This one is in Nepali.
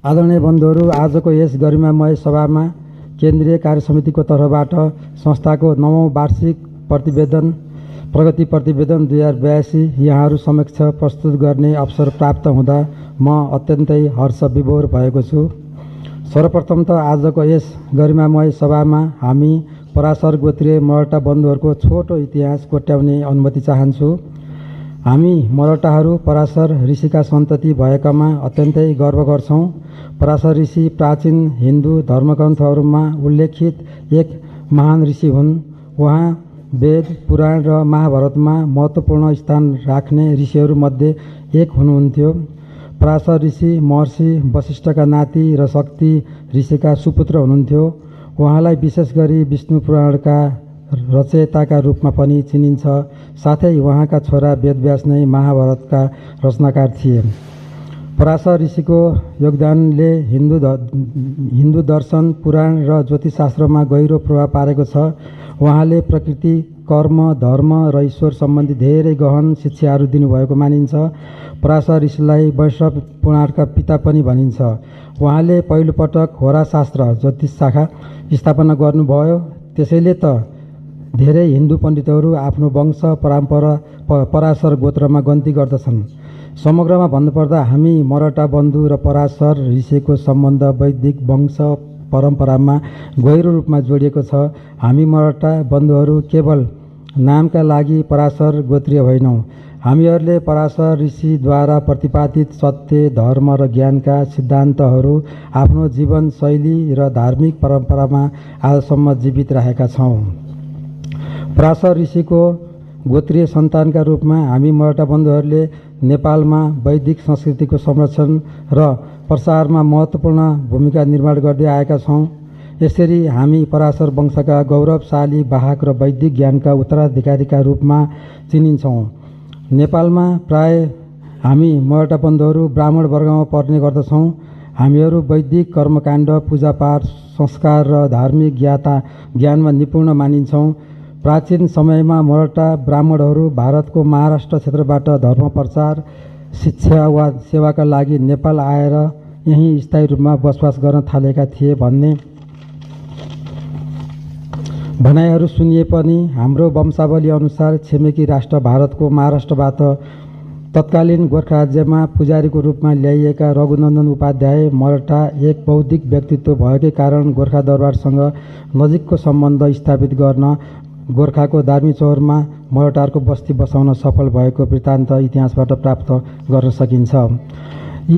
आदरणीय बन्धुहरू, आजको यस गरिमामय सभामा केन्द्रीय कार्यसमितिको तर्फबाट संस्थाको 9औं वार्षिक प्रगति प्रतिवेदन 2082 यहाँहरू समक्ष प्रस्तुत गर्ने अवसर प्राप्त हुँदा म अत्यन्तै हर्ष विभोर भएको छु। सर्वप्रथम त आजको यस गरिमामय सभामा हामी पराशर गोत्रीय मरहटा बन्धुहरूको छोटो इतिहास कोट्याउने अनुमति चाहन्छु। हामी मरहटाहरू पराशर ऋषिका सन्तति भएकामा अत्यन्तै गर्व गर्छौँ। पराशर ऋषि प्राचीन हिन्दू धर्मग्रन्थहरूमा उल्लेखित एक महान ऋषि हुन्। उहाँ वेद, पुराण र महाभारतमा महत्त्वपूर्ण स्थान राख्ने ऋषिहरूमध्ये एक हुनुहुन्थ्यो। पराशर ऋषि महर्षि वशिष्ठका नाति र शक्ति ऋषिका सुपुत्र हुनुहुन्थ्यो। उहाँलाई विशेष गरी विष्णु पुराणका रचयिताका रूपमा पनि चिनिन्छ। साथै उहाँका छोरा वेदव्यास नै महाभारतका रचनाकार थिए। पराशर ऋषिको योगदानले हिन्दू दर्शन, पुराण र ज्योतिषशास्त्रमा गहिरो प्रभाव पारेको छ। उहाँले प्रकृति, कर्म, धर्म र ईश्वर सम्बन्धी धेरै गहन शिक्षाहरू दिनुभएको मानिन्छ। पराशर ऋषिलाई वैष्णव पुराणका पिता पनि भनिन्छ। उहाँले पहिलोपटक होराशास्त्र ज्योतिष शाखा स्थापना गर्नुभयो। त्यसैले त धेरै हिन्दू पण्डितहरू आफ्नो वंश परम्परा पराशर गोत्रमा गन्ती गर्दछन्। समग्रमा भन्नुपर्दा हामी मरहटा बन्धु र पराशर ऋषिको सम्बन्ध वैदिक वंश परम्परामा गहिरो रूपमा जोडिएको छ। हामी मरहटा बन्धुहरू केवल नामका लागि पराशर गोत्रीय होइनौँ। हामीहरूले पराशर ऋषिद्वारा प्रतिपादित सत्य, धर्म र ज्ञानका सिद्धान्तहरू आफ्नो जीवनशैली र धार्मिक परम्परामा आजसम्म जीवित राखेका छौँ। पराशर ऋषिको गोत्रीय सन्तानका रूपमा हामी मरहटा बन्धुहरूले नेपालमा वैदिक संस्कृतिको संरक्षण र प्रसारमा महत्त्वपूर्ण भूमिका निर्वाह गर्दै आएका छौँ। यसरी हामी पराशर वंशका गौरवशाली वाहक र वैदिक ज्ञानका उत्तराधिकारीका रूपमा चिनिन्छौँ। नेपालमा प्राय हामी मरहटा बन्धुहरू ब्राह्मण वर्गमा पर्ने गर्दछौँ। हामीहरू वैदिक कर्मकाण्ड, पूजापाठ, संस्कार र धार्मिक ज्ञानमा निपुण मानिन्छौँ। प्राचीन समयमा मरहटा ब्राह्मणहरू भारतको महाराष्ट्र क्षेत्रबाट धर्म प्रचार, शिक्षा वा सेवाका लागि नेपाल आएर यहीँ स्थायी रूपमा बसोबास गर्न थालेका थिए भन्ने भनाइहरू सुनिए पनि हाम्रो वंशावली अनुसार छिमेकी राष्ट्र भारतको महाराष्ट्रबाट तत्कालीन गोर्खा राज्यमा पुजारीको रूपमा ल्याइएका रघुनन्दन उपाध्याय मरहटा एक बौद्धिक व्यक्तित्व भएकै कारण गोर्खा दरबारसँग नजिकको सम्बन्ध स्थापित गर्न गोर्खाको दार्मीचौरमा मरहटाहरूको बस्ती बसाउन सफल भएको वृत्तान्त इतिहासबाट प्राप्त गर्न सकिन्छ।